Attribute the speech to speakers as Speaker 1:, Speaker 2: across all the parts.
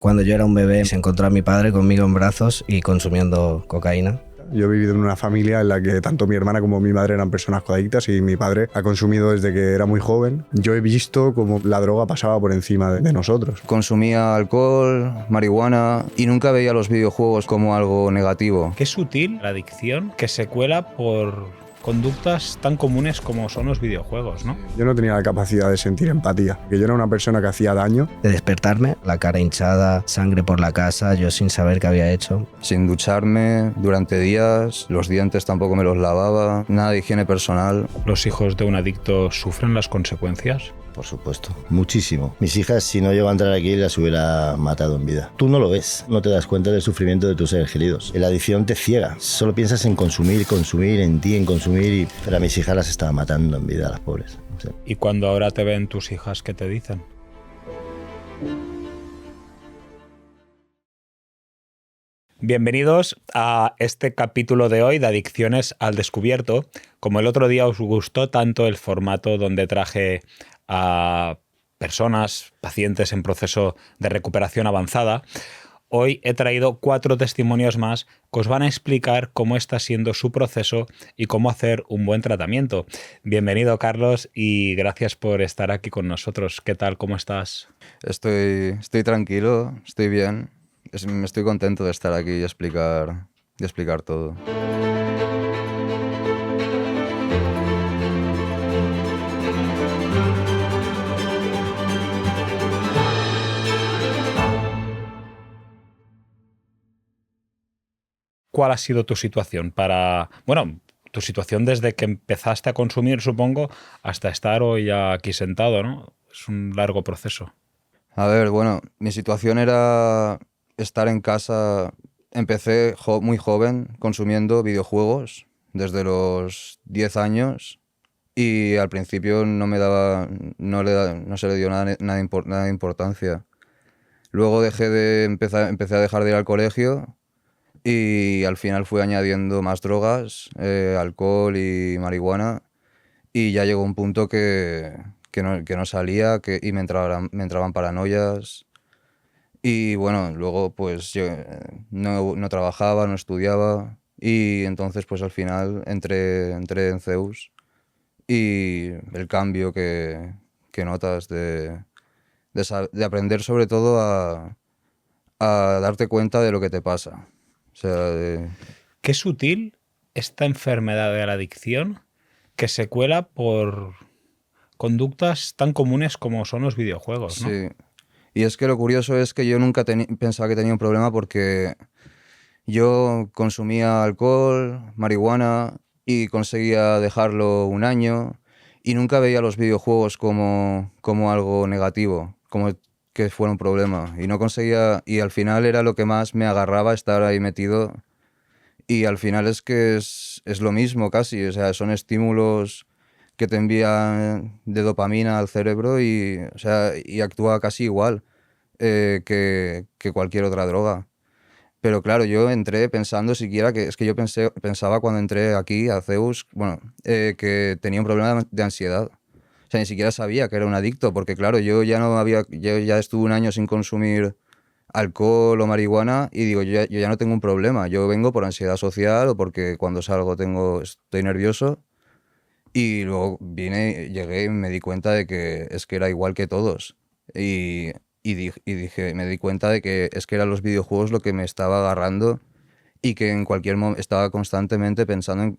Speaker 1: Cuando yo era un bebé se encontró a mi padre conmigo en brazos y consumiendo cocaína.
Speaker 2: Yo he vivido en una familia en la que tanto mi hermana como mi madre eran personas adictas y mi padre ha consumido desde que era muy joven. Yo he visto cómo la droga pasaba por encima de nosotros.
Speaker 3: Consumía alcohol, marihuana y nunca veía los videojuegos como algo negativo.
Speaker 4: Qué sutil la adicción que se cuela por conductas tan comunes como son los videojuegos, ¿no?
Speaker 2: Yo no tenía la capacidad de sentir empatía, que yo era una persona que hacía daño.
Speaker 1: De despertarme, la cara hinchada, sangre por la casa, yo sin saber qué había hecho.
Speaker 3: Sin ducharme durante días, los dientes tampoco me los lavaba, nada de higiene personal.
Speaker 4: ¿Los hijos de un adicto sufren las consecuencias?
Speaker 5: Por supuesto, muchísimo. Mis hijas, si no llego a entrar aquí, las hubiera matado en vida. Tú no lo ves, no te das cuenta del sufrimiento de tus seres queridos. La adicción te ciega, solo piensas en consumir, en ti, en consumir, pero a mis hijas las estaba matando en vida, las pobres. Sí.
Speaker 4: ¿Y cuando ahora te ven tus hijas, qué te dicen? Bienvenidos a este capítulo de hoy de Adicciones al Descubierto. Como el otro día os gustó tanto el formato donde traje a personas, pacientes en proceso de recuperación avanzada, hoy he traído 4 testimonios más que os van a explicar cómo está siendo su proceso y cómo hacer un buen tratamiento. Bienvenido, Carlos, y gracias por estar aquí con nosotros. ¿Qué tal? ¿Cómo estás?
Speaker 3: Estoy tranquilo, estoy bien. Estoy contento de estar aquí y explicar todo.
Speaker 4: ¿Cuál ha sido tu situación tu situación desde que empezaste a consumir, supongo, hasta estar hoy aquí sentado, ¿no? Es un largo proceso.
Speaker 3: A ver, bueno, mi situación era estar en casa. Empecé muy joven consumiendo videojuegos desde los 10 años y al principio no se le dio nada de importancia. Luego empecé a dejar de ir al colegio y al final fui añadiendo más drogas, alcohol y marihuana, y ya llegó un punto que no salía y me entraban paranoias. Y bueno, luego pues yo no trabajaba, no estudiaba, y entonces pues al final entré en Zeus, y el cambio que notas de aprender sobre todo a darte cuenta de lo que te pasa. O sea,
Speaker 4: Qué sutil esta enfermedad de la adicción que se cuela por conductas tan comunes como son los videojuegos, ¿no?
Speaker 3: sí. Y es que lo curioso es que yo nunca pensaba que tenía un problema, porque yo consumía alcohol, marihuana y conseguía dejarlo un año, y nunca veía los videojuegos como algo negativo, como que fuera un problema. Y no conseguía, y al final era lo que más me agarraba, estar ahí metido. Y al final es que es lo mismo casi, o sea, son estímulos que te envían de dopamina al cerebro y actúa casi igual que cualquier otra droga. Pero claro, yo entré pensando siquiera pensaba cuando entré aquí a Zeus, que tenía un problema de ansiedad. O sea, ni siquiera sabía que era un adicto, porque claro, yo ya estuve un año sin consumir alcohol o marihuana y digo, yo ya no tengo un problema. Yo vengo por ansiedad social o porque cuando salgo estoy nervioso. Y luego llegué y me di cuenta de que es que era igual que todos. Me di cuenta de que es que eran los videojuegos lo que me estaba agarrando, y que en cualquier momento estaba constantemente pensando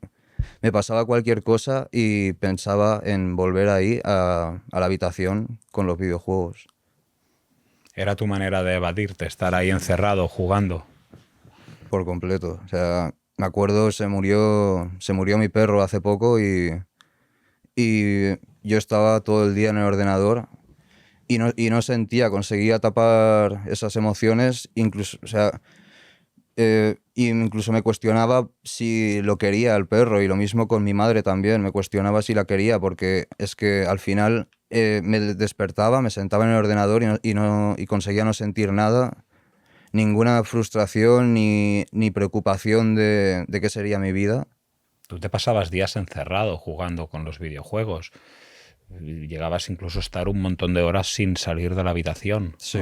Speaker 3: me pasaba cualquier cosa y pensaba en volver ahí a la habitación con los videojuegos.
Speaker 4: Era tu manera de evadirte, estar ahí encerrado, jugando.
Speaker 3: Por completo. O sea, me acuerdo, se murió mi perro hace poco y yo estaba todo el día en el ordenador y no conseguía tapar esas emociones, incluso, o sea, incluso me cuestionaba si lo quería el perro, y lo mismo con mi madre también, me cuestionaba si la quería, porque es que al final me despertaba, me sentaba en el ordenador y conseguía no sentir nada, ninguna frustración ni preocupación de qué sería mi vida.
Speaker 4: Tú te pasabas días encerrado jugando con los videojuegos. Llegabas incluso a estar un montón de horas sin salir de la habitación, ¿no?
Speaker 3: Sí.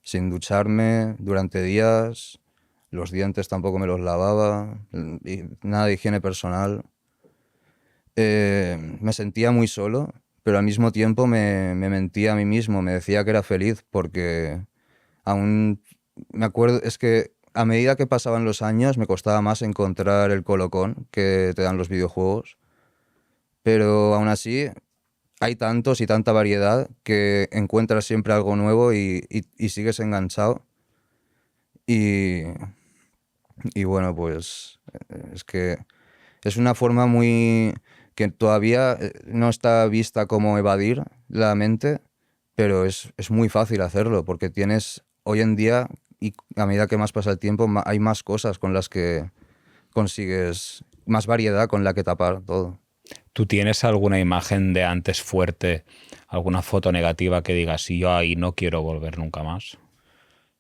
Speaker 3: sin ducharme durante días, los dientes tampoco me los lavaba, y nada de higiene personal. Me sentía muy solo, pero al mismo tiempo me mentía a mí mismo, me decía que era feliz porque aún me acuerdo, es que a medida que pasaban los años me costaba más encontrar el colocón que te dan los videojuegos, pero aún así hay tantos y tanta variedad que encuentras siempre algo nuevo y sigues enganchado. Y, y bueno, pues es que es una forma muy que todavía no está vista como evadir la mente, pero es muy fácil hacerlo porque tienes hoy en día, y a medida que más pasa el tiempo, hay más cosas con las que consigues, más variedad con la que tapar todo.
Speaker 4: ¿Tú tienes alguna imagen de antes fuerte, alguna foto negativa que digas, sí, yo ahí no quiero volver nunca más?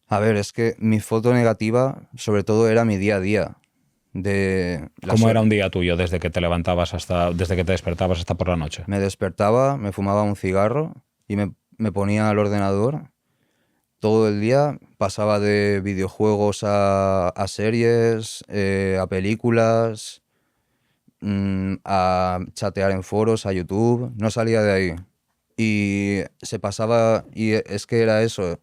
Speaker 3: A ver, es que mi foto negativa sobre todo era mi día a día.
Speaker 4: ¿Cómo era un día tuyo desde que te levantabas desde que te despertabas hasta por la noche?
Speaker 3: Me despertaba, me fumaba un cigarro y me ponía al ordenador. Todo el día pasaba de videojuegos a series, a películas, a chatear en foros, a YouTube. No salía de ahí. Y se pasaba, y es que era eso.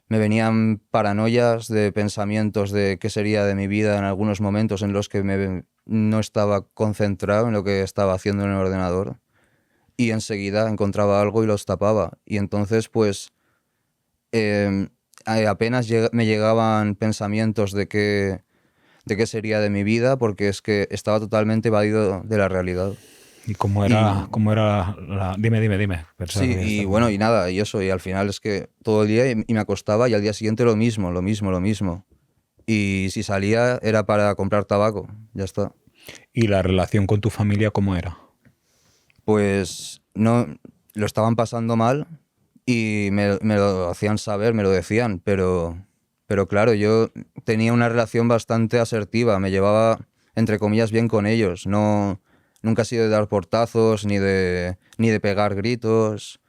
Speaker 3: Me venían paranoias de pensamientos de qué sería de mi vida en algunos momentos en los que no estaba concentrado en lo que estaba haciendo en el ordenador. Y enseguida encontraba algo y los tapaba. Y entonces, pues, apenas me llegaban pensamientos de qué sería de mi vida, porque es que estaba totalmente evadido de la realidad.
Speaker 4: ¿Y cómo era, Dime. Pensaba
Speaker 3: Sí,
Speaker 4: que
Speaker 3: y bueno, y nada, y eso, y al final es que todo el día y me acostaba y al día siguiente lo mismo. Y si salía era para comprar tabaco, ya está.
Speaker 4: ¿Y la relación con tu familia cómo era?
Speaker 3: Pues no, lo estaban pasando mal y me lo hacían saber, me lo decían, pero claro, yo tenía una relación bastante asertiva, me llevaba, entre comillas, bien con ellos, no, nunca he sido de dar portazos ni de pegar gritos.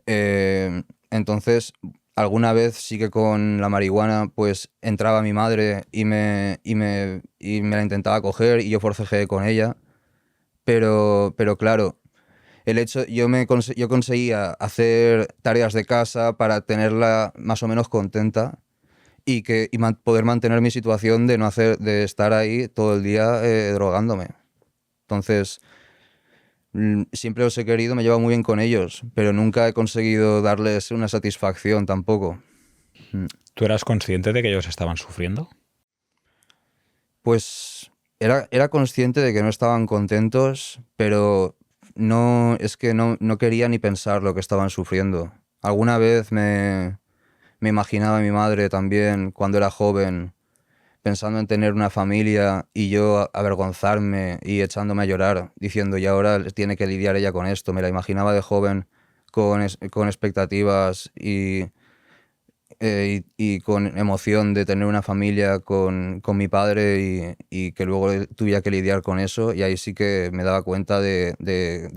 Speaker 3: Entonces, alguna vez sí que con la marihuana, pues entraba mi madre y me la intentaba coger y yo forcejeé con ella. Pero claro, yo conseguía hacer tareas de casa para tenerla más o menos contenta y poder mantener mi situación de no de estar ahí todo el día drogándome. Entonces, siempre los he querido, me llevo muy bien con ellos, pero nunca he conseguido darles una satisfacción tampoco.
Speaker 4: ¿Tú eras consciente de que ellos estaban sufriendo?
Speaker 3: Pues era consciente de que no estaban contentos, pero es que no quería ni pensar lo que estaban sufriendo. Alguna vez me imaginaba a mi madre también cuando era joven, pensando en tener una familia y yo avergonzarme y echándome a llorar, diciendo, y ahora tiene que lidiar ella con esto. Me la imaginaba de joven con expectativas y con emoción de tener una familia con mi padre y que luego tuviera que lidiar con eso, y ahí sí que me daba cuenta de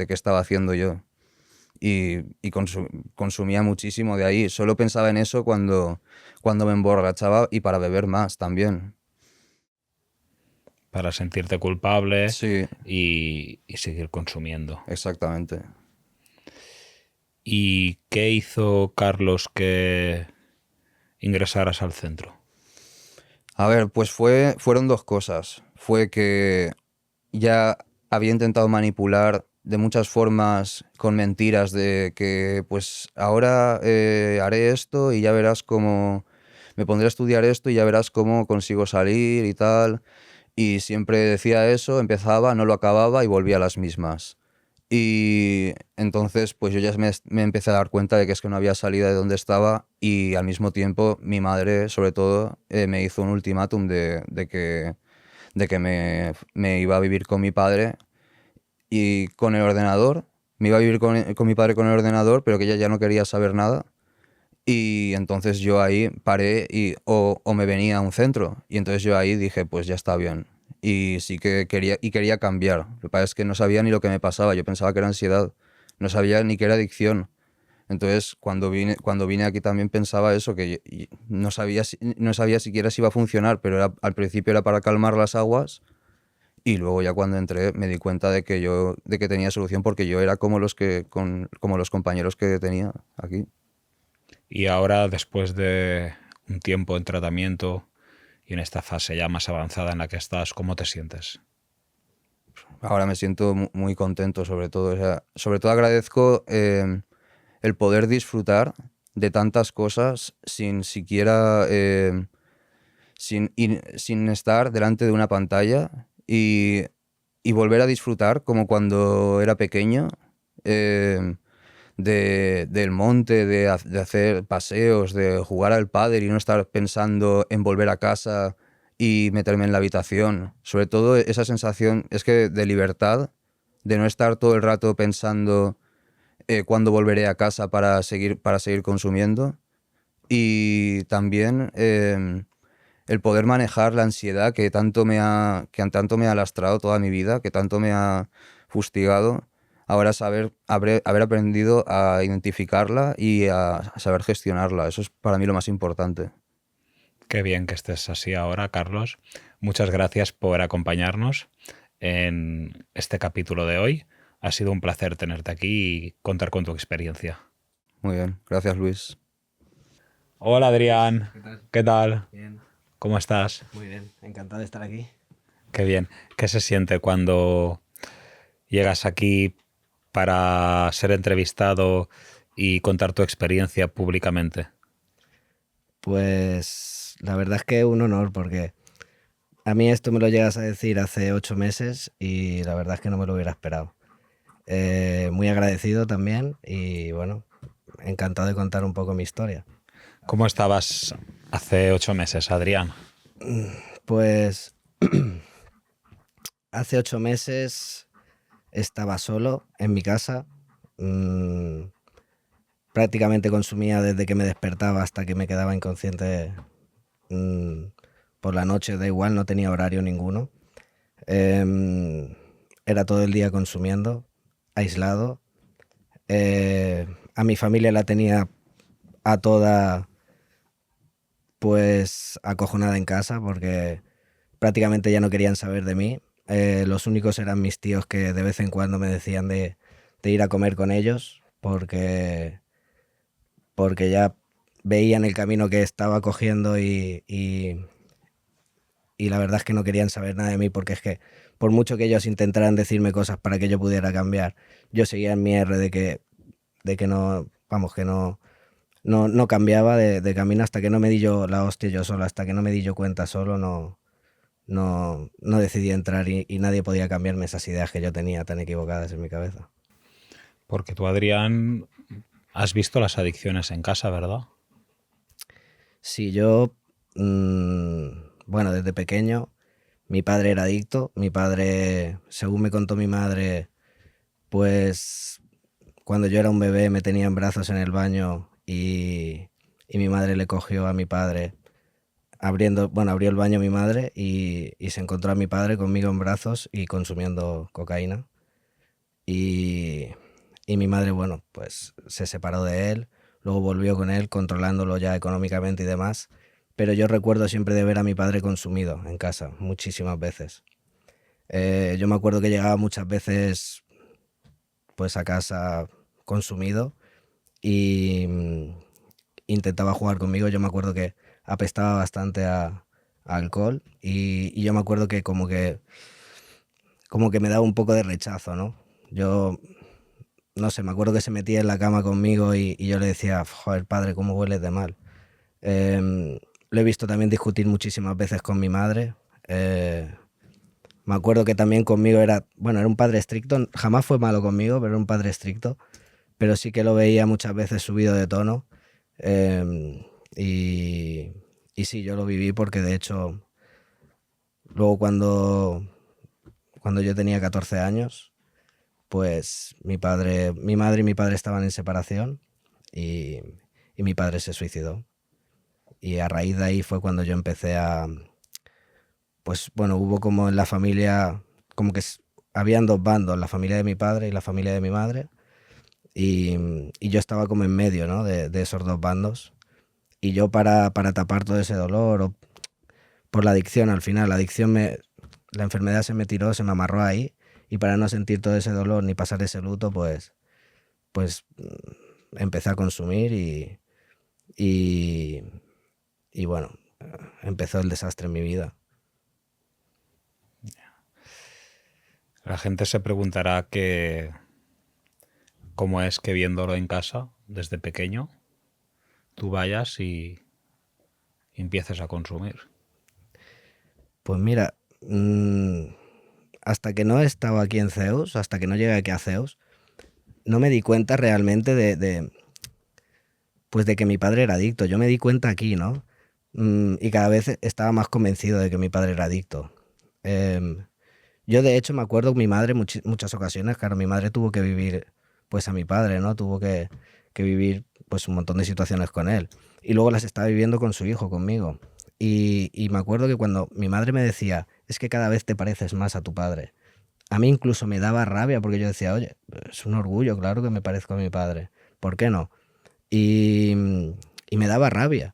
Speaker 3: qué estaba haciendo yo. Y consumía muchísimo de ahí. Solo pensaba en eso cuando me emborrachaba y para beber más también.
Speaker 4: Para sentirte culpable
Speaker 3: Sí,
Speaker 4: y seguir consumiendo.
Speaker 3: exactamente.
Speaker 4: ¿Y qué hizo Carlos que ingresaras al centro?
Speaker 3: A ver, pues fueron dos cosas. Fue que ya había intentado manipular de muchas formas con mentiras de que pues ahora haré esto y ya verás cómo me pondré a estudiar esto y ya verás cómo consigo salir y tal. Y siempre decía eso, empezaba, no lo acababa y volvía a las mismas. Y entonces pues yo ya me empecé a dar cuenta de que es que no había salida de donde estaba, y al mismo tiempo mi madre sobre todo me hizo un ultimátum de que me iba a vivir con mi padre y con el ordenador. Me iba a vivir con mi padre con el ordenador, pero que ella ya no quería saber nada. Y entonces yo ahí paré o me venía a un centro. Y entonces yo ahí dije, pues ya está bien. Y sí que quería cambiar. Lo que pasa es que no sabía ni lo que me pasaba. Yo pensaba que era ansiedad. No sabía ni que era adicción. Entonces, cuando vine aquí también pensaba eso, que no sabía, no sabía siquiera si iba a funcionar, pero al principio era para calmar las aguas y luego ya cuando entré me di cuenta de que tenía solución porque yo era como como los compañeros que tenía aquí.
Speaker 4: Y ahora, después de un tiempo en tratamiento y en esta fase ya más avanzada en la que estás, ¿cómo te sientes?
Speaker 3: Ahora me siento muy contento, sobre todo. O sea, sobre todo agradezco el poder disfrutar de tantas cosas sin siquiera sin estar delante de una pantalla y volver a disfrutar como cuando era pequeño del monte, de hacer paseos, de jugar al pádel y no estar pensando en volver a casa y meterme en la habitación. Sobre todo esa sensación es que de libertad, de no estar todo el rato pensando cuándo volveré a casa para seguir consumiendo. Y también el poder manejar la ansiedad que tanto me ha lastrado toda mi vida, que tanto me ha fustigado. Ahora haber aprendido a identificarla y a saber gestionarla. Eso es para mí lo más importante.
Speaker 4: Qué bien que estés así ahora, Carlos. Muchas gracias por acompañarnos en este capítulo de hoy. Ha sido un placer tenerte aquí y contar con tu experiencia.
Speaker 3: Muy bien, gracias Luis.
Speaker 4: Hola Adrián,
Speaker 1: ¿Qué tal?
Speaker 4: ¿qué tal?
Speaker 1: Bien,
Speaker 4: ¿Cómo estás?
Speaker 1: muy bien. Encantado de estar aquí.
Speaker 4: Qué bien. ¿Qué se siente cuando llegas aquí para ser entrevistado y contar tu experiencia públicamente?
Speaker 1: Pues la verdad es que es un honor porque a mí esto me lo llegas a decir hace 8 meses y la verdad es que no me lo hubiera esperado. Muy agradecido también y bueno, encantado de contar un poco mi historia.
Speaker 4: ¿Cómo estabas hace 8 meses, Adrián?
Speaker 1: Pues hace 8 meses estaba solo en mi casa. Prácticamente consumía desde que me despertaba hasta que me quedaba inconsciente por la noche, da igual, no tenía horario ninguno. Era todo el día consumiendo, aislado. A mi familia la tenía a toda pues acojonada en casa porque prácticamente ya no querían saber de mí. Los únicos eran mis tíos que de vez en cuando me decían de ir a comer con ellos porque ya veían el camino que estaba cogiendo y la verdad es que no querían saber nada de mí porque es que por mucho que ellos intentaran decirme cosas para que yo pudiera cambiar, yo seguía en mi R de que no, vamos, que no cambiaba de camino hasta que no me di yo la hostia yo solo, hasta que no me di yo cuenta solo, no decidí entrar y nadie podía cambiarme esas ideas que yo tenía tan equivocadas en mi cabeza.
Speaker 4: Porque tú, Adrián, has visto las adicciones en casa, ¿verdad?
Speaker 1: Sí, yo, bueno, desde pequeño, mi padre era adicto. Mi padre, según me contó mi madre, pues cuando yo era un bebé me tenía en brazos en el baño y mi madre le cogió a mi padre abrió el baño mi madre y se encontró a mi padre conmigo en brazos y consumiendo cocaína. Y, y mi madre, bueno, pues se separó de él, luego volvió con él, controlándolo ya económicamente y demás. Pero yo recuerdo siempre de ver a mi padre consumido en casa, muchísimas veces. Yo me acuerdo que llegaba muchas veces pues a casa consumido y intentaba jugar conmigo. Yo me acuerdo que apestaba bastante a alcohol y yo me acuerdo que como que me daba un poco de rechazo, ¿no? Yo, no sé, me acuerdo que se metía en la cama conmigo y yo le decía, joder, padre, cómo hueles de mal. Lo he visto también discutir muchísimas veces con mi madre. Me acuerdo que también conmigo era un padre estricto, jamás fue malo conmigo, pero era un padre estricto, pero sí que lo veía muchas veces subido de tono. Y sí, yo lo viví porque de hecho, luego cuando yo tenía 14 años, pues mi madre y mi padre estaban en separación y mi padre se suicidó. Y a raíz de ahí fue cuando yo empecé pues bueno, hubo como en la familia, como que habían dos bandos, la familia de mi padre y la familia de mi madre. y yo estaba como en medio, ¿no? de esos dos bandos. Y yo para tapar todo ese dolor, o por la adicción al final, la enfermedad se me tiró, se me amarró ahí, y para no sentir todo ese dolor ni pasar ese luto, pues empecé a consumir y, y bueno, empezó el desastre en mi vida.
Speaker 4: La gente se preguntará cómo es que viéndolo en casa desde pequeño, tú vayas y empieces a consumir.
Speaker 1: Pues mira, hasta que no estaba aquí en Zeus, hasta que no llegué aquí a Zeus, no me di cuenta realmente pues de que mi padre era adicto. Yo me di cuenta aquí, ¿no? Y cada vez estaba más convencido de que mi padre era adicto. Yo de hecho me acuerdo que mi madre muchas ocasiones, claro, mi madre tuvo que vivir pues a mi padre, ¿no? Tuvo que vivir pues un montón de situaciones con él. Y luego las estaba viviendo con su hijo, conmigo. Y me acuerdo que cuando mi madre me decía, es que cada vez te pareces más a tu padre, a mí incluso me daba rabia porque yo decía, oye, es un orgullo, claro que me parezco a mi padre, ¿por qué no? Y, y me daba rabia.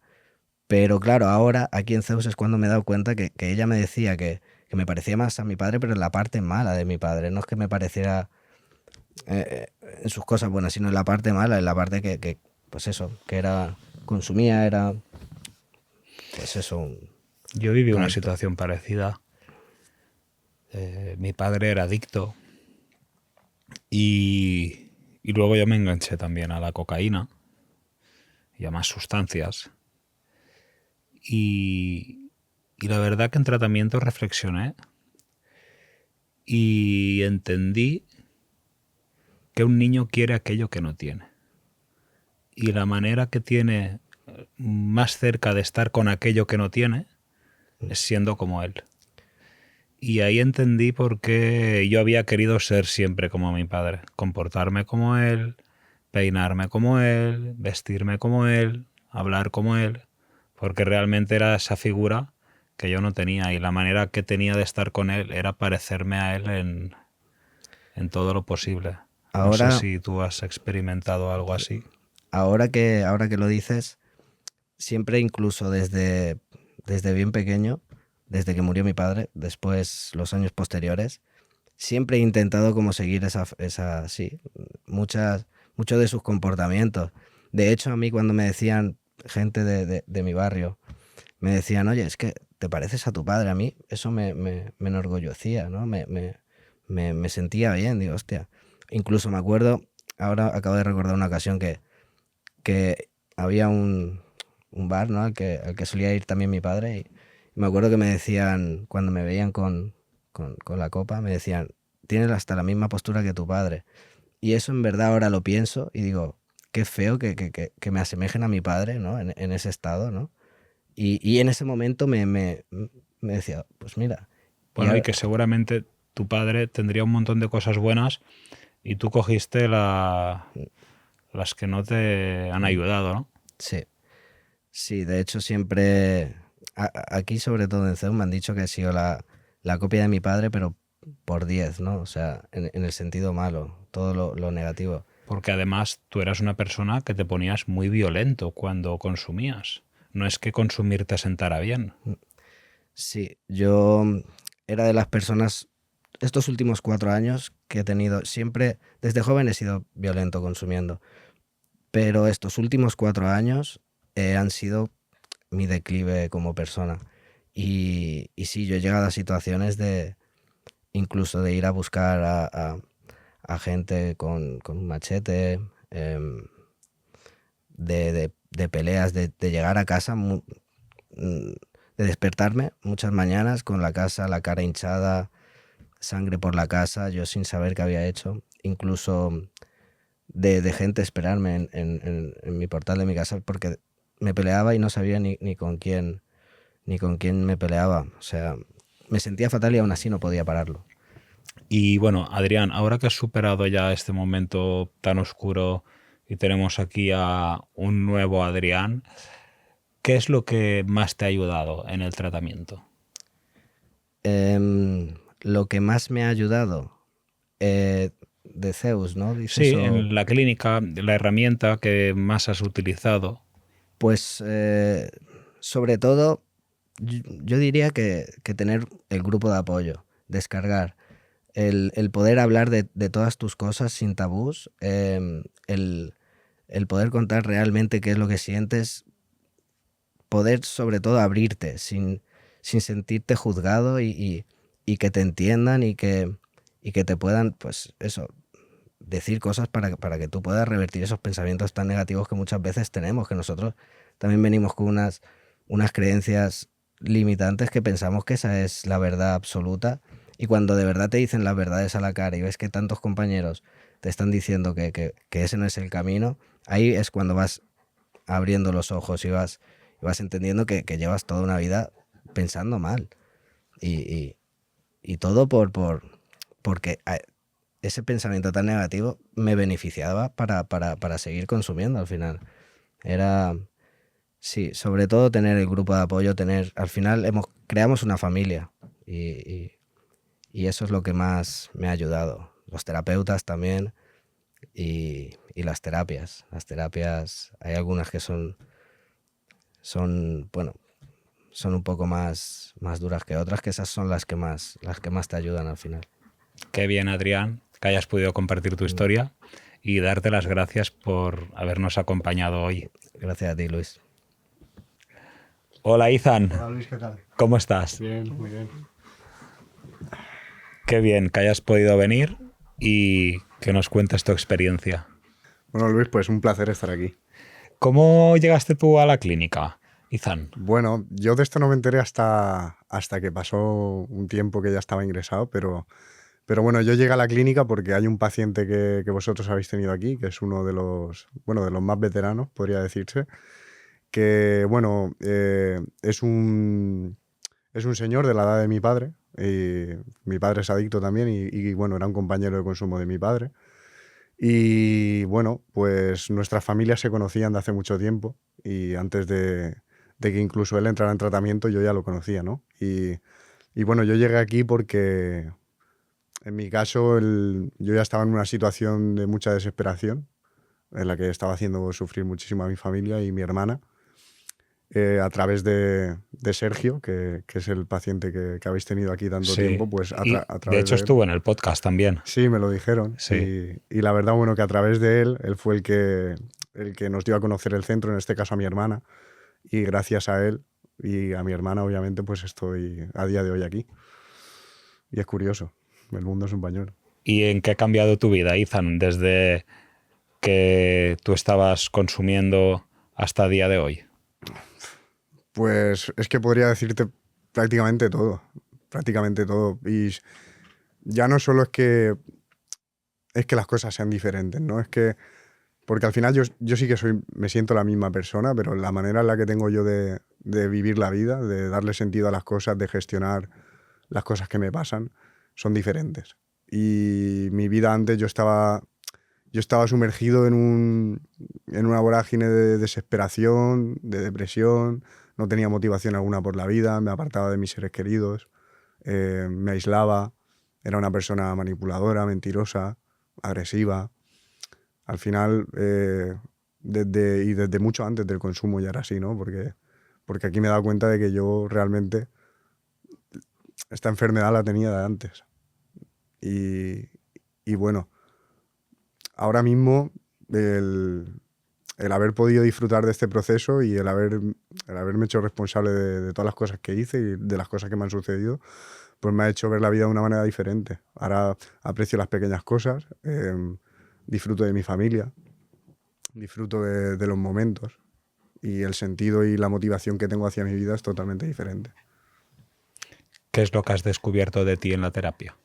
Speaker 1: Pero claro, ahora aquí en Zeus es cuando me he dado cuenta que ella me decía que me parecía más a mi padre, pero en la parte mala de mi padre. No es que me pareciera en sus cosas buenas, sino en la parte mala, en la parte pues eso, que consumía, era, pues eso.
Speaker 4: Yo viví una
Speaker 1: Adicto.
Speaker 4: situación parecida. Mi padre era adicto y luego yo me enganché también a la cocaína y a más sustancias. Y la verdad que en tratamiento reflexioné y entendí que un niño quiere aquello que no tiene. Y la manera que tiene más cerca de estar con aquello que no tiene es siendo como él. Y ahí entendí por qué yo había querido ser siempre como mi padre, comportarme como él, peinarme como él, vestirme como él, hablar como él, porque realmente era esa figura que yo no tenía y la manera que tenía de estar con él era parecerme a él en todo lo posible. No sé
Speaker 1: Ahora,
Speaker 4: si tú has experimentado algo así.
Speaker 1: ahora que lo dices, siempre incluso desde bien pequeño, desde que murió mi padre, después los años posteriores, siempre he intentado como seguir sí, muchos de sus comportamientos. De hecho, a mí cuando me decían gente de mi barrio, me decían, oye, es que te pareces a tu padre, a mí eso me enorgullecía, ¿no? Me sentía bien, digo, hostia. Incluso me acuerdo, ahora acabo de recordar una ocasión que había un bar, ¿no? al que solía ir también mi padre, y me acuerdo que me decían, cuando me veían con la copa, me decían, tienes hasta la misma postura que tu padre. Y eso en verdad ahora lo pienso y digo, qué feo que me asemejen a mi padre, ¿no? En ese estado, ¿no? Y en ese momento me decía, pues mira,
Speaker 4: Bueno, y que seguramente tu padre tendría un montón de cosas buenas y tú cogiste las que no te han ayudado, ¿no?
Speaker 1: sí, sí, de hecho siempre, aquí sobre todo en CEU me han dicho que he sido la copia de mi padre, pero por 10, ¿no? O sea, en el sentido malo, todo lo negativo.
Speaker 4: Porque además tú eras una persona que te ponías muy violento cuando consumías. No es que consumir te sentara bien.
Speaker 1: Sí, yo era de las personas, estos últimos 4 años que he tenido, siempre, desde joven he sido violento consumiendo, pero estos últimos 4 años han sido mi declive como persona. Y sí, yo he llegado a situaciones incluso de ir a buscar a gente con un machete, de peleas, de llegar a casa, de despertarme muchas mañanas con la cara hinchada, sangre por la casa, yo sin saber qué había hecho. Incluso de gente esperarme en mi portal de mi casa porque me peleaba y no sabía ni con quién me peleaba. O sea, me sentía fatal y aún así no podía pararlo.
Speaker 4: Y bueno, Adrián, ahora que has superado ya este momento tan oscuro y tenemos aquí a un nuevo Adrián, ¿qué es lo que más te ha ayudado en el tratamiento?
Speaker 1: Lo que más me ha ayudado, de Zeus, ¿no? Dices,
Speaker 4: Sí,
Speaker 1: o-
Speaker 4: en la clínica, la herramienta que más has utilizado.
Speaker 1: Pues sobre todo, yo diría que tener el grupo de apoyo, descargar, el poder hablar de todas tus cosas sin tabús, el poder contar realmente qué es lo que sientes, poder sobre todo abrirte sin sentirte juzgado y que te entiendan y que te puedan, pues eso, decir cosas para que tú puedas revertir esos pensamientos tan negativos que muchas veces tenemos, que nosotros también venimos con unas creencias limitantes que pensamos que esa es la verdad absoluta, y cuando de verdad te dicen las verdades a la cara y ves que tantos compañeros te están diciendo que ese no es el camino, ahí es cuando vas abriendo los ojos y vas entendiendo que llevas toda una vida pensando mal. Y, y todo porque ese pensamiento tan negativo me beneficiaba para seguir consumiendo al final. Era, sí, sobre todo tener el grupo de apoyo, al final creamos una familia y eso es lo que más me ha ayudado. Los terapeutas también y las terapias. Las terapias, hay algunas que bueno, son un poco más duras que otras, que esas son las que más te ayudan al final.
Speaker 4: Qué bien, Adrián, que hayas podido compartir tu historia y darte las gracias por habernos acompañado hoy.
Speaker 1: Gracias a ti, Luis.
Speaker 4: Hola, Izan.
Speaker 2: Hola Luis, ¿qué tal?
Speaker 4: ¿Cómo estás?
Speaker 2: Bien, muy bien.
Speaker 4: Qué bien que hayas podido venir y que nos cuentes tu experiencia.
Speaker 2: Bueno Luis, pues un placer estar aquí.
Speaker 4: ¿Cómo llegaste tú a la clínica, Izan?
Speaker 2: Bueno, yo de esto no me enteré hasta que pasó un tiempo que ya estaba ingresado, pero bueno, yo llegué a la clínica porque hay un paciente que vosotros habéis tenido aquí, que es uno de los más veteranos, podría decirse, que bueno, es un señor de la edad de mi padre, y mi padre es adicto también y bueno, era un compañero de consumo de mi padre. Y bueno, pues nuestras familias se conocían de hace mucho tiempo y antes de que incluso él entrara en tratamiento yo ya lo conocía, ¿no? Y bueno, yo llegué aquí porque en mi caso yo ya estaba en una situación de mucha desesperación en la que estaba haciendo sufrir muchísimo a mi familia y mi hermana. A través de Sergio, que es el paciente que habéis tenido aquí tanto
Speaker 4: Sí.
Speaker 2: tiempo, pues
Speaker 4: Y,
Speaker 2: a
Speaker 4: de
Speaker 2: través
Speaker 4: hecho,
Speaker 2: de él.
Speaker 4: estuvo en el podcast también.
Speaker 2: Sí, me lo dijeron.
Speaker 4: Sí.
Speaker 2: Y la verdad, bueno, que a través de él fue el que nos dio a conocer el centro, en este caso a mi hermana. Y gracias a él y a mi hermana, obviamente, pues estoy a día de hoy aquí. Y es curioso, el mundo es un pañuelo.
Speaker 4: ¿Y en qué ha cambiado tu vida, Izan, desde que tú estabas consumiendo hasta el día de hoy?
Speaker 2: Pues es que podría decirte prácticamente todo, prácticamente todo. Y ya no solo es que las cosas sean diferentes, ¿no? Es que, porque al final yo sí que me siento la misma persona, pero la manera en la que tengo yo de vivir la vida, de darle sentido a las cosas, de gestionar las cosas que me pasan, son diferentes. Y mi vida antes yo estaba sumergido en una vorágine de desesperación, de depresión, no tenía motivación alguna por la vida, me apartaba de mis seres queridos, me aislaba, era una persona manipuladora, mentirosa, agresiva. Al final, desde mucho antes del consumo ya era así, ¿no? Porque aquí me he dado cuenta de que yo realmente esta enfermedad la tenía de antes. Y bueno, ahora mismo el haber podido disfrutar de este proceso y el haberme hecho responsable de todas las cosas que hice y de las cosas que me han sucedido, pues me ha hecho ver la vida de una manera diferente. Ahora aprecio las pequeñas cosas, disfruto de mi familia, disfruto de los momentos y el sentido y la motivación que tengo hacia mi vida es totalmente diferente.
Speaker 4: ¿Qué es lo que has descubierto de ti en la terapia?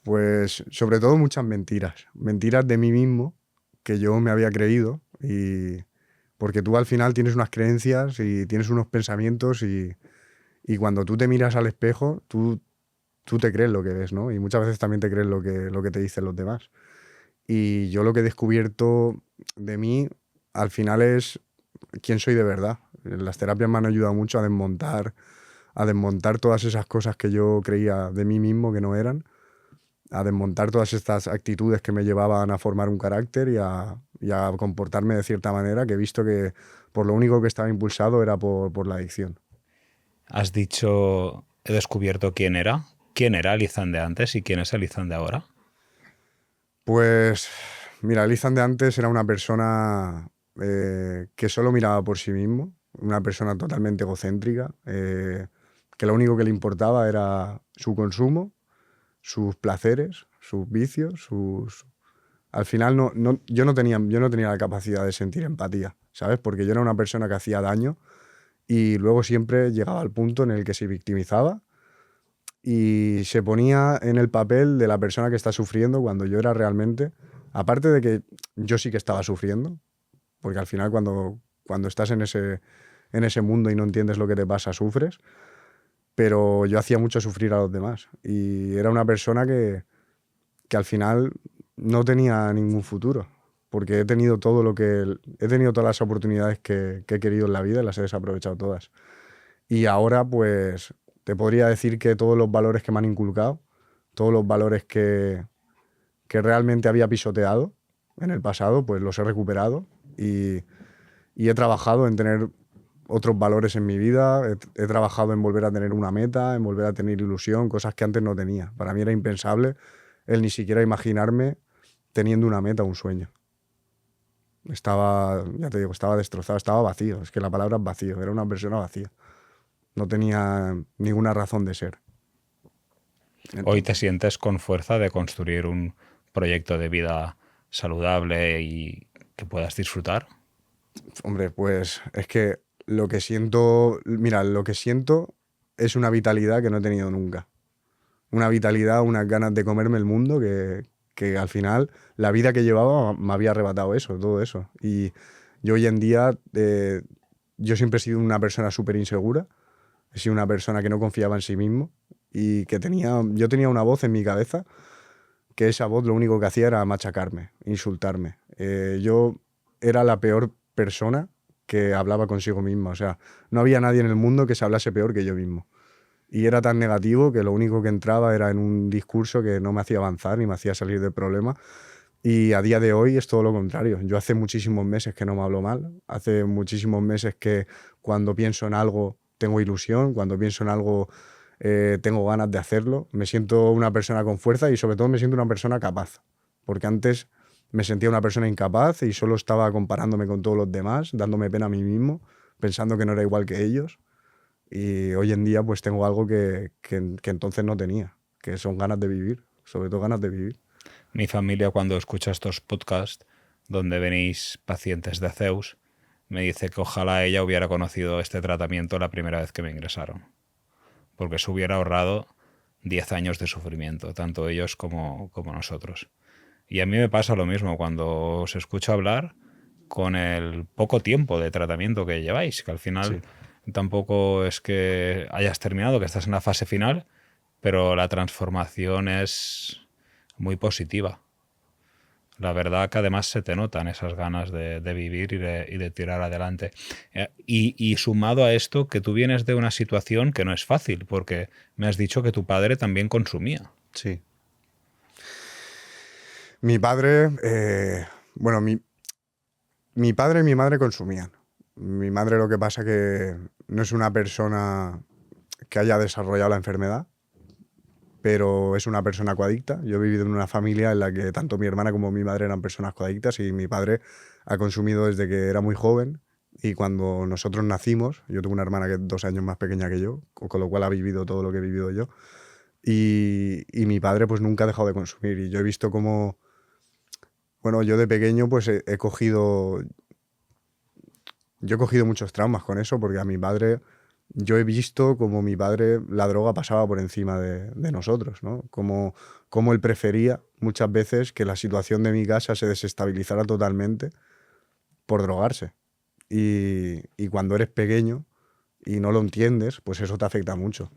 Speaker 2: Pues sobre todo muchas mentiras de mí mismo que yo me había creído, y porque tú al final tienes unas creencias y tienes unos pensamientos y cuando tú te miras al espejo tú te crees lo que ves, ¿no? Y muchas veces también te crees lo que te dicen los demás. Y yo lo que he descubierto de mí al final es quién soy de verdad. Las terapias me han ayudado mucho a desmontar todas esas cosas que yo creía de mí mismo que no eran. a desmontar todas estas actitudes que me llevaban a formar un carácter y a comportarme de cierta manera, que he visto que por lo único que estaba impulsado era por la adicción.
Speaker 4: Has dicho, he descubierto quién era. ¿Quién era Elizan de antes y quién es Elizan de ahora?
Speaker 2: Pues mira, Elizan de antes era una persona que solo miraba por sí mismo, una persona totalmente egocéntrica, que lo único que le importaba era su consumo, sus placeres, sus vicios, sus... Al final yo no tenía la capacidad de sentir empatía, ¿sabes? Porque yo era una persona que hacía daño y luego siempre llegaba al punto en el que se victimizaba y se ponía en el papel de la persona que está sufriendo cuando yo era realmente, aparte de que yo sí que estaba sufriendo, porque al final cuando estás en ese mundo y no entiendes lo que te pasa, sufres, pero yo hacía mucho sufrir a los demás y era una persona que al final no tenía ningún futuro, porque he tenido todas las oportunidades que he querido en la vida y las he desaprovechado todas. Y ahora pues te podría decir que todos los valores que me han inculcado, todos los valores que realmente había pisoteado en el pasado, pues los he recuperado y he trabajado en tener otros valores en mi vida, he trabajado en volver a tener una meta, en volver a tener ilusión, cosas que antes no tenía. Para mí era impensable el ni siquiera imaginarme teniendo una meta, un sueño. Estaba, ya te digo, estaba destrozado, estaba vacío. Es que la palabra es vacío, era una persona vacía. No tenía ninguna razón de ser.
Speaker 4: Hoy te sientes con fuerza de construir un proyecto de vida saludable y que puedas disfrutar.
Speaker 2: Hombre, pues es que lo que siento es una vitalidad que no he tenido nunca. Una vitalidad, unas ganas de comerme el mundo que al final la vida que llevaba me había arrebatado eso, todo eso. Y yo hoy en día, yo siempre he sido una persona súper insegura, he sido una persona que no confiaba en sí mismo y que yo tenía una voz en mi cabeza que esa voz lo único que hacía era machacarme, insultarme. Yo era la peor persona que hablaba consigo misma, o sea, no había nadie en el mundo que se hablase peor que yo mismo. Y era tan negativo que lo único que entraba era en un discurso que no me hacía avanzar ni me hacía salir del problema. Y a día de hoy es todo lo contrario. Yo hace muchísimos meses que no me hablo mal, hace muchísimos meses que cuando pienso en algo tengo ilusión, cuando pienso en algo tengo ganas de hacerlo, me siento una persona con fuerza y sobre todo me siento una persona capaz. Porque antes me sentía una persona incapaz y solo estaba comparándome con todos los demás, dándome pena a mí mismo, pensando que no era igual que ellos. Y hoy en día pues tengo algo que entonces no tenía, que son ganas de vivir, sobre todo ganas de vivir.
Speaker 4: Mi familia, cuando escucha estos podcasts donde venís pacientes de Zeus, me dice que ojalá ella hubiera conocido este tratamiento la primera vez que me ingresaron, porque se hubiera ahorrado 10 años de sufrimiento, tanto ellos como nosotros. Y a mí me pasa lo mismo cuando os escucho hablar con el poco tiempo de tratamiento que lleváis, que al final tampoco es que hayas terminado, que estás en la fase final, pero la transformación es muy positiva. La verdad que además se te notan esas ganas de vivir y de tirar adelante. Y sumado a esto, que tú vienes de una situación que no es fácil, porque me has dicho que tu padre también consumía.
Speaker 2: Sí. Mi padre, bueno, mi padre y mi madre consumían. Mi madre lo que pasa que no es una persona que haya desarrollado la enfermedad, pero es una persona coadicta. Yo he vivido en una familia en la que tanto mi hermana como mi madre eran personas coadictas y mi padre ha consumido desde que era muy joven y cuando nosotros nacimos, yo tengo una hermana que es 2 años más pequeña que yo, con lo cual ha vivido todo lo que he vivido yo y mi padre pues nunca ha dejado de consumir y yo he visto cómo, bueno, yo de pequeño pues he cogido muchos traumas con eso porque a mi padre... Yo he visto como mi padre, la droga pasaba por encima de nosotros, ¿no? Como él prefería muchas veces que la situación de mi casa se desestabilizara totalmente por drogarse. Y cuando eres pequeño y no lo entiendes, pues eso te afecta mucho.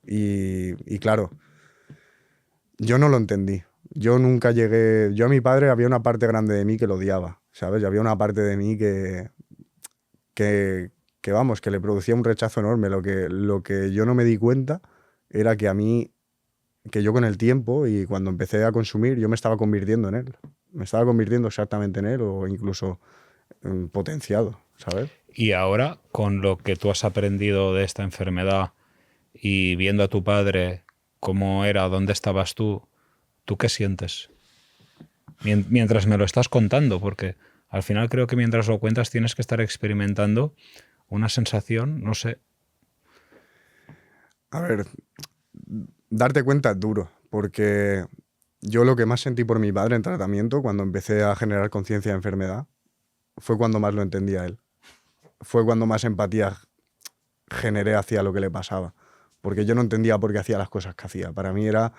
Speaker 2: Y claro, yo no lo entendí. Yo nunca llegué... Yo a mi padre había una parte grande de mí que lo odiaba, ¿sabes? Y había una parte de mí que vamos, que le producía un rechazo enorme. Lo que yo no me di cuenta era que a mí que yo con el tiempo y cuando empecé a consumir, yo me estaba convirtiendo en él. Me estaba convirtiendo exactamente en él o incluso potenciado, ¿sabes?
Speaker 4: Y ahora, con lo que tú has aprendido de esta enfermedad y viendo a tu padre cómo era, dónde estabas ¿tú qué sientes? Mientras me lo estás contando, porque al final creo que mientras lo cuentas tienes que estar experimentando una sensación, no sé.
Speaker 2: A ver, darte cuenta es duro, porque yo lo que más sentí por mi padre en tratamiento, cuando empecé a generar conciencia de enfermedad, fue cuando más lo entendía él. Fue cuando más empatía generé hacia lo que le pasaba. Porque yo no entendía por qué hacía las cosas que hacía. Para mí era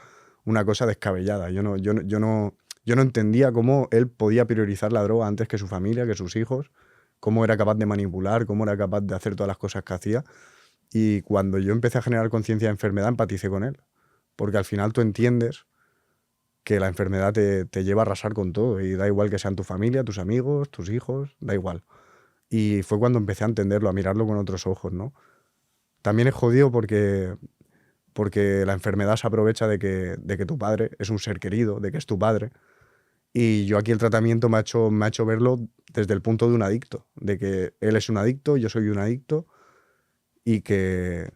Speaker 2: una cosa descabellada. Yo no entendía cómo él podía priorizar la droga antes que su familia, que sus hijos, cómo era capaz de manipular, cómo era capaz de hacer todas las cosas que hacía. Y cuando yo empecé a generar conciencia de enfermedad, empaticé con él. Porque al final tú entiendes que la enfermedad te lleva a arrasar con todo. Y da igual que sean tu familia, tus amigos, tus hijos, da igual. Y fue cuando empecé a entenderlo, a mirarlo con otros ojos, ¿no? También es jodido porque la enfermedad se aprovecha de que tu padre es un ser querido, de que es tu padre. Y yo aquí el tratamiento me ha hecho verlo desde el punto de un adicto, de que él es un adicto, yo soy un adicto y que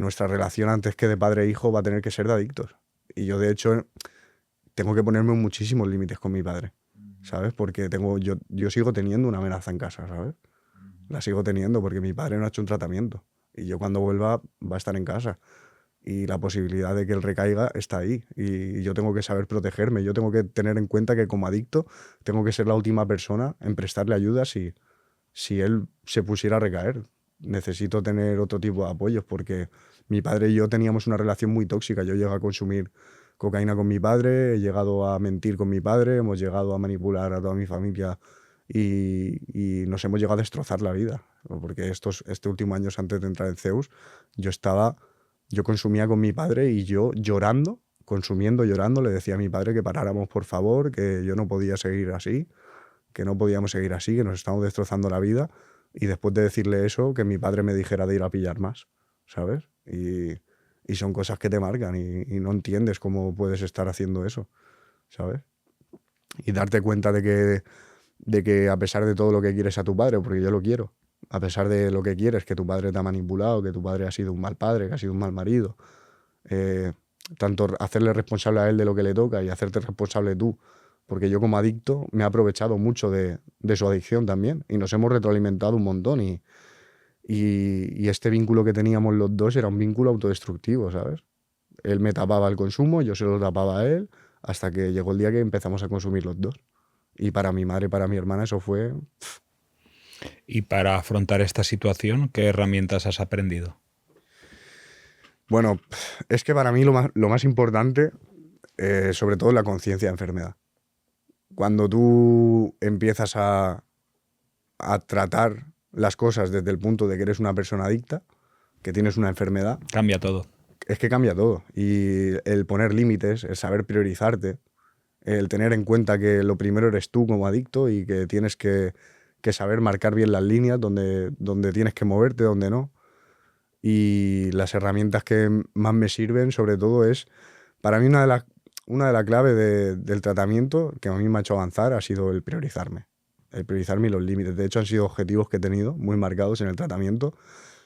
Speaker 2: nuestra relación antes que de padre e hijo va a tener que ser de adictos. Y yo de hecho tengo que ponerme muchísimos límites con mi padre, ¿sabes? Porque yo sigo teniendo una amenaza en casa, ¿sabes? La sigo teniendo porque mi padre no ha hecho un tratamiento. Y yo cuando vuelva va a estar en casa. Y la posibilidad de que él recaiga está ahí. Y yo tengo que saber protegerme. Yo tengo que tener en cuenta que como adicto tengo que ser la última persona en prestarle ayuda si él se pusiera a recaer. Necesito tener otro tipo de apoyos porque mi padre y yo teníamos una relación muy tóxica. Yo llegué a consumir cocaína con mi padre, he llegado a mentir con mi padre, hemos llegado a manipular a toda mi familia y nos hemos llegado a destrozar la vida. Porque este último año antes de entrar en Zeus, yo consumía con mi padre y yo llorando, consumiendo, llorando, le decía a mi padre que paráramos, por favor, que yo no podía seguir así, que no podíamos seguir así, que nos estábamos destrozando la vida. Y después de decirle eso, que mi padre me dijera de ir a pillar más, ¿sabes? Y son cosas que te marcan y no entiendes cómo puedes estar haciendo eso, ¿sabes? Y darte cuenta de que a pesar de todo lo que quieres a tu padre, porque yo lo quiero, a pesar de lo que quieres, que tu padre te ha manipulado, que tu padre ha sido un mal padre, que ha sido un mal marido, tanto hacerle responsable a él de lo que le toca y hacerte responsable tú, porque yo como adicto me he aprovechado mucho de su adicción también y nos hemos retroalimentado un montón y este vínculo que teníamos los dos era un vínculo autodestructivo, ¿sabes? Él me tapaba el consumo, yo se lo tapaba a él, hasta que llegó el día que empezamos a consumir los dos. Y para mi madre y para mi hermana eso fue...
Speaker 4: Y para afrontar esta situación, ¿qué herramientas has aprendido?
Speaker 2: Bueno, es que para mí lo más importante, sobre todo, es la conciencia de enfermedad. Cuando tú empiezas a tratar las cosas desde el punto de que eres una persona adicta, que tienes una enfermedad...
Speaker 4: Cambia todo.
Speaker 2: Es que cambia todo. Y el poner límites, el saber priorizarte, el tener en cuenta que lo primero eres tú como adicto y que tienes que saber marcar bien las líneas donde tienes que moverte, donde no. Y las herramientas que más me sirven, sobre todo, es... Para mí una de las claves del tratamiento que a mí me ha hecho avanzar ha sido el priorizarme. El priorizarme y los límites. De hecho, han sido objetivos que he tenido muy marcados en el tratamiento,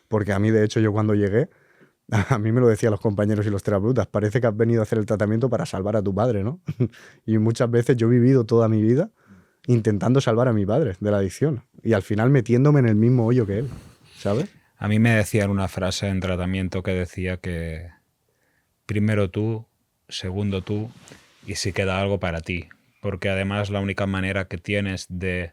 Speaker 2: porque a mí, de hecho, yo cuando llegué, a mí me lo decían los compañeros y los terapeutas, parece que has venido a hacer el tratamiento para salvar a tu padre, ¿no? Y muchas veces yo he vivido toda mi vida intentando salvar a mi padre de la adicción y al final metiéndome en el mismo hoyo que él, ¿sabes?
Speaker 4: A mí me decían una frase en tratamiento que decía que primero tú, segundo tú y si queda algo para ti. Porque además la única manera que tienes de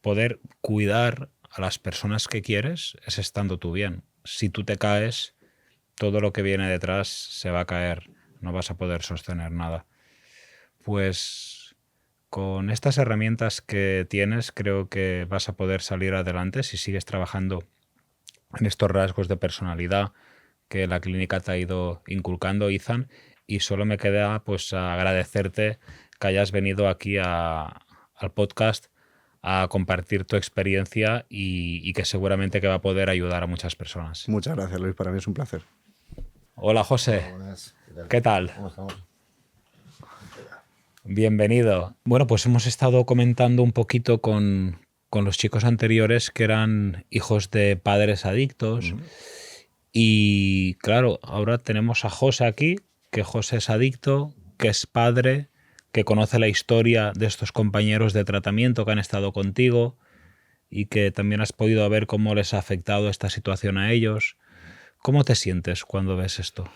Speaker 4: poder cuidar a las personas que quieres es estando tú bien. Si tú te caes, todo lo que viene detrás se va a caer. No vas a poder sostener nada. Pues con estas herramientas que tienes, creo que vas a poder salir adelante si sigues trabajando en estos rasgos de personalidad que la clínica te ha ido inculcando, Izan, y solo me queda pues agradecerte que hayas venido aquí al podcast a compartir tu experiencia y que seguramente que va a poder ayudar a muchas personas.
Speaker 2: Muchas gracias, Luis, para mí es un placer.
Speaker 4: Hola, José.
Speaker 5: Buenas.
Speaker 4: ¿Qué tal?
Speaker 5: ¿Cómo estamos?
Speaker 4: Bienvenido. Bueno, pues hemos estado comentando un poquito con los chicos anteriores que eran hijos de padres adictos. Y claro, ahora tenemos a José aquí, que José es adicto, que es padre, que conoce la historia de estos compañeros de tratamiento que han estado contigo y que también has podido ver cómo les ha afectado esta situación a ellos. ¿Cómo te sientes cuando ves esto?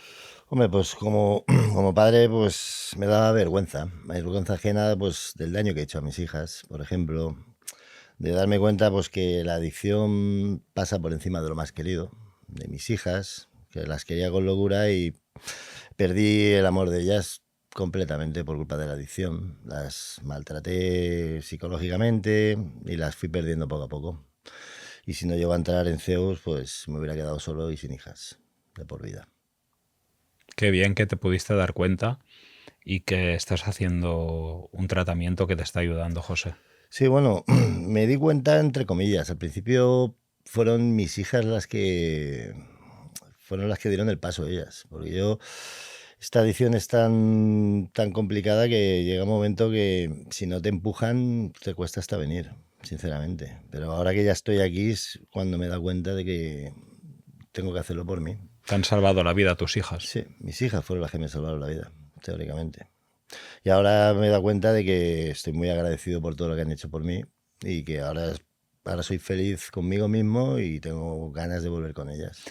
Speaker 5: Hombre, pues como padre, pues me da vergüenza ajena pues del daño que he hecho a mis hijas, por ejemplo, de darme cuenta pues que la adicción pasa por encima de lo más querido, de mis hijas, que las quería con locura y perdí el amor de ellas completamente por culpa de la adicción. Las maltraté psicológicamente y las fui perdiendo poco a poco. Y si no llego a entrar en Zeus, pues me hubiera quedado solo y sin hijas, de por vida.
Speaker 4: Qué bien que te pudiste dar cuenta y que estás haciendo un tratamiento que te está ayudando, José.
Speaker 5: Sí, bueno, me di cuenta entre comillas. Al principio fueron mis hijas las que dieron el paso ellas, porque esta adicción es tan complicada que llega un momento que si no te empujan te cuesta hasta venir, sinceramente. Pero ahora que ya estoy aquí es cuando me da cuenta de que tengo que hacerlo por mí.
Speaker 4: Te han salvado la vida tus hijas.
Speaker 5: Sí, mis hijas fueron las que me salvaron la vida, teóricamente. Y ahora me he dado cuenta de que estoy muy agradecido por todo lo que han hecho por mí y que ahora soy feliz conmigo mismo y tengo ganas de volver con ellas.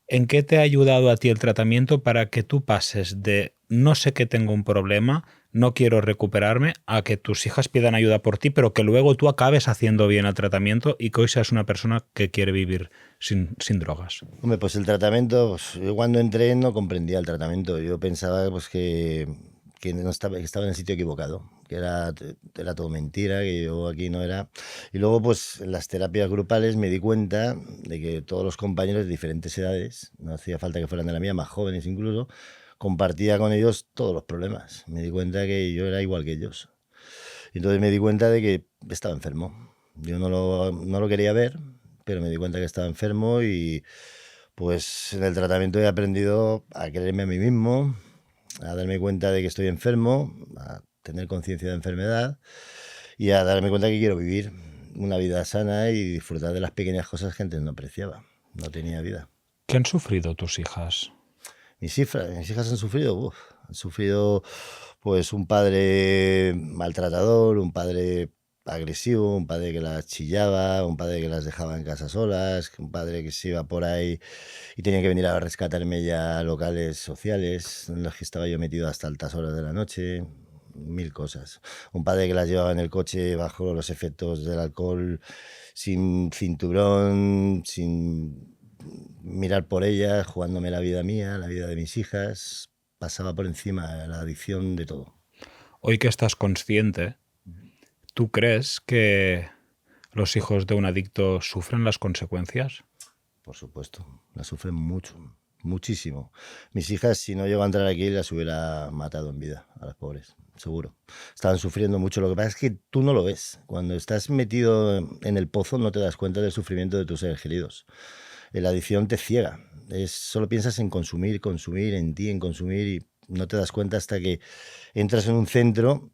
Speaker 4: ¿En qué te ha ayudado a ti el tratamiento para que tú pases de no sé que tengo un problema, no quiero recuperarme, a que tus hijas pidan ayuda por ti, pero que luego tú acabes haciendo bien el tratamiento y que hoy seas una persona que quiere vivir sin drogas?
Speaker 5: Hombre, pues el tratamiento, pues, yo cuando entré no comprendía el tratamiento. Yo pensaba pues que no estaba, que estaba en el sitio equivocado, que era todo mentira, que yo aquí no era. Y luego, pues en las terapias grupales me di cuenta de que todos los compañeros de diferentes edades, no hacía falta que fueran de la mía, más jóvenes incluso, compartía con ellos todos los problemas. Me di cuenta que yo era igual que ellos. Y entonces me di cuenta de que estaba enfermo. Yo no lo quería ver, pero me di cuenta que estaba enfermo y pues en el tratamiento he aprendido a quererme a mí mismo, a darme cuenta de que estoy enfermo, a tener conciencia de enfermedad y a darme cuenta que quiero vivir una vida sana y disfrutar de las pequeñas cosas que antes no apreciaba. No tenía vida.
Speaker 4: ¿Qué han sufrido tus hijas?
Speaker 5: Mis hijas han sufrido pues un padre maltratador, un padre agresivo, un padre que las chillaba, un padre que las dejaba en casa solas, un padre que se iba por ahí y tenía que venir a rescatarme ya a locales sociales en los que estaba yo metido hasta altas horas de la noche, mil cosas. Un padre que las llevaba en el coche bajo los efectos del alcohol, sin cinturón, sin mirar por ellas, jugándome la vida mía, la vida de mis hijas, pasaba por encima de la adicción de todo.
Speaker 4: Hoy que estás consciente, ¿tú crees que los hijos de un adicto sufren las consecuencias?
Speaker 5: Por supuesto, las sufren mucho, muchísimo. Mis hijas, si no llego a entrar aquí, las hubiera matado en vida, a las pobres, seguro. Estaban sufriendo mucho. Lo que pasa es que tú no lo ves. Cuando estás metido en el pozo no te das cuenta del sufrimiento de tus seres queridos. La adicción te ciega. Solo piensas en consumir, en ti, en consumir y no te das cuenta hasta que entras en un centro,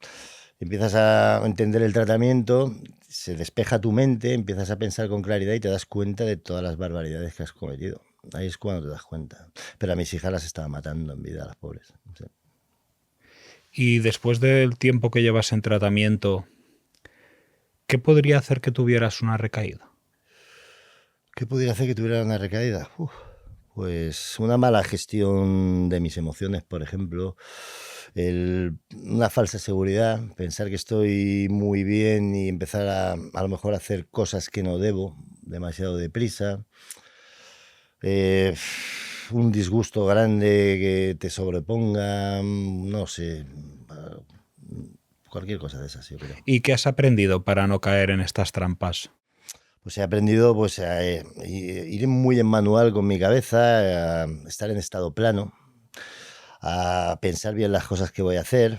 Speaker 5: empiezas a entender el tratamiento, se despeja tu mente, empiezas a pensar con claridad y te das cuenta de todas las barbaridades que has cometido. Ahí es cuando te das cuenta. Pero a mis hijas las estaba matando en vida, a las pobres. Sí.
Speaker 4: Y después del tiempo que llevas en tratamiento, ¿qué podría hacer que tuvieras una recaída?
Speaker 5: ¿Qué pudiera hacer que tuviera una recaída? Pues una mala gestión de mis emociones, por ejemplo. Una falsa seguridad, pensar que estoy muy bien y empezar a lo mejor a hacer cosas que no debo, demasiado deprisa. Un disgusto grande que te sobreponga, no sé, cualquier cosa de esas, yo creo.
Speaker 4: ¿Y qué has aprendido para no caer en estas trampas?
Speaker 5: Pues he aprendido pues, a ir muy en manual con mi cabeza, a estar en estado plano, a pensar bien las cosas que voy a hacer.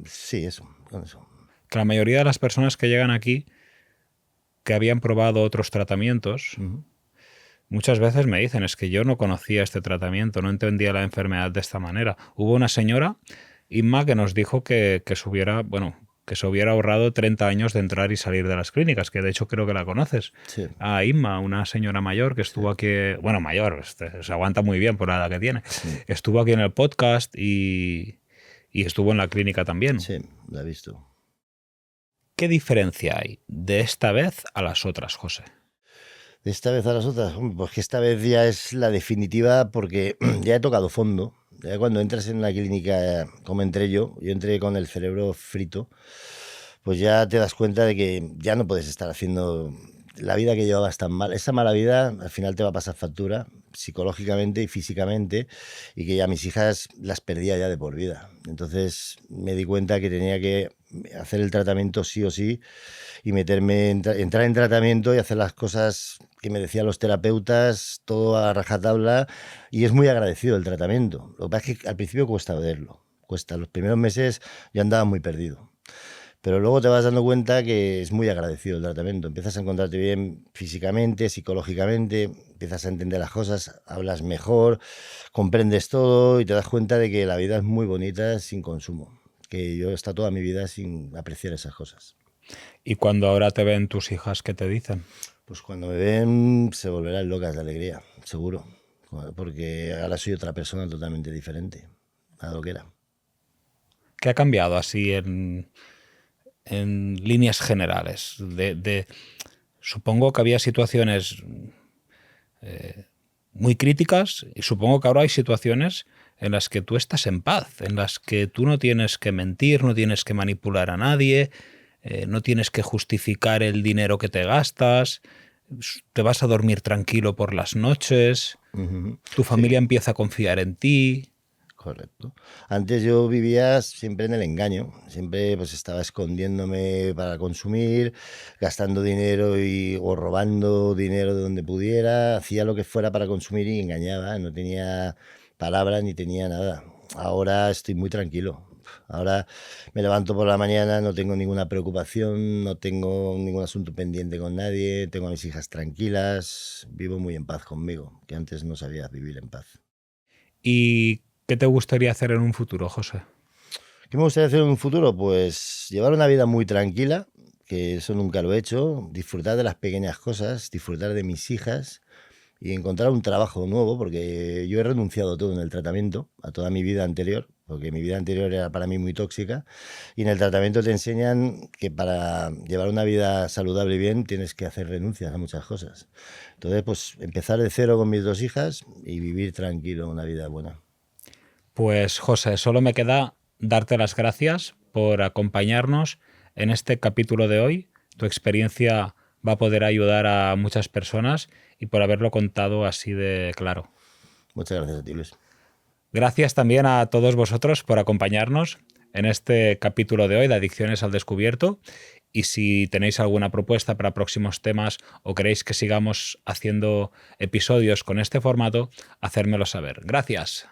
Speaker 5: Sí, eso, con eso.
Speaker 4: Que la mayoría de las personas que llegan aquí, que habían probado otros tratamientos, muchas veces me dicen, es que yo no conocía este tratamiento, no entendía la enfermedad de esta manera. Hubo una señora, Inma, que nos dijo que se hubiera ahorrado 30 años de entrar y salir de las clínicas, que de hecho creo que la conoces.
Speaker 5: Sí.
Speaker 4: A Inma, una señora mayor que estuvo aquí, bueno, mayor, se aguanta muy bien por la edad que tiene. Estuvo aquí en el podcast y estuvo en la clínica también.
Speaker 5: Sí, la he visto.
Speaker 4: ¿Qué diferencia hay de esta vez a las otras, José?
Speaker 5: De esta vez a las otras, hombre, pues que esta vez ya es la definitiva porque ya he tocado fondo. Ya cuando entras en una clínica, como entré yo entré con el cerebro frito, pues ya te das cuenta de que ya no puedes estar haciendo la vida que llevabas tan mal. Esa mala vida al final te va a pasar factura psicológicamente y físicamente, y que ya mis hijas las perdía ya de por vida. Entonces me di cuenta que tenía que hacer el tratamiento sí o sí y entrar en tratamiento y hacer las cosas que me decían los terapeutas, todo a rajatabla, y es muy agradecido el tratamiento. Lo que pasa es que al principio cuesta verlo, cuesta. Los primeros meses yo andaba muy perdido. Pero luego te vas dando cuenta que es muy agradecido el tratamiento. Empiezas a encontrarte bien físicamente, psicológicamente, empiezas a entender las cosas, hablas mejor, comprendes todo y te das cuenta de que la vida es muy bonita sin consumo. Que yo he estado toda mi vida sin apreciar esas cosas.
Speaker 4: Y cuando ahora te ven tus hijas, ¿qué te dicen?
Speaker 5: Pues cuando me ven se volverán locas de alegría, seguro. Porque ahora soy otra persona totalmente diferente a lo que era.
Speaker 4: ¿Qué ha cambiado así en líneas generales? Supongo que había situaciones muy críticas y supongo que ahora hay situaciones en las que tú estás en paz, en las que tú no tienes que mentir, no tienes que manipular a nadie, no tienes que justificar el dinero que te gastas, te vas a dormir tranquilo por las noches, tu familia empieza a confiar en ti.
Speaker 5: Correcto. Antes yo vivía siempre en el engaño, siempre pues estaba escondiéndome para consumir, gastando dinero o robando dinero de donde pudiera, hacía lo que fuera para consumir y engañaba, no tenía palabras ni tenía nada. Ahora estoy muy tranquilo. Ahora me levanto por la mañana, no tengo ninguna preocupación, no tengo ningún asunto pendiente con nadie, tengo a mis hijas tranquilas, vivo muy en paz conmigo, que antes no sabía vivir en paz.
Speaker 4: ¿Y qué te gustaría hacer en un futuro, José?
Speaker 5: ¿Qué me gustaría hacer en un futuro? Pues llevar una vida muy tranquila, que eso nunca lo he hecho, disfrutar de las pequeñas cosas, disfrutar de mis hijas y encontrar un trabajo nuevo, porque yo he renunciado a todo en el tratamiento, a toda mi vida anterior, porque mi vida anterior era para mí muy tóxica, y en el tratamiento te enseñan que para llevar una vida saludable y bien tienes que hacer renuncias a muchas cosas. Entonces, pues empezar de cero con mis 2 hijas y vivir tranquilo una vida buena.
Speaker 4: Pues José, solo me queda darte las gracias por acompañarnos en este capítulo de hoy. Tu experiencia va a poder ayudar a muchas personas y por haberlo contado así de claro.
Speaker 5: Muchas gracias a ti, Luis.
Speaker 4: Gracias también a todos vosotros por acompañarnos en este capítulo de hoy de Adicciones al Descubierto. Y si tenéis alguna propuesta para próximos temas o queréis que sigamos haciendo episodios con este formato, hacérmelo saber. Gracias.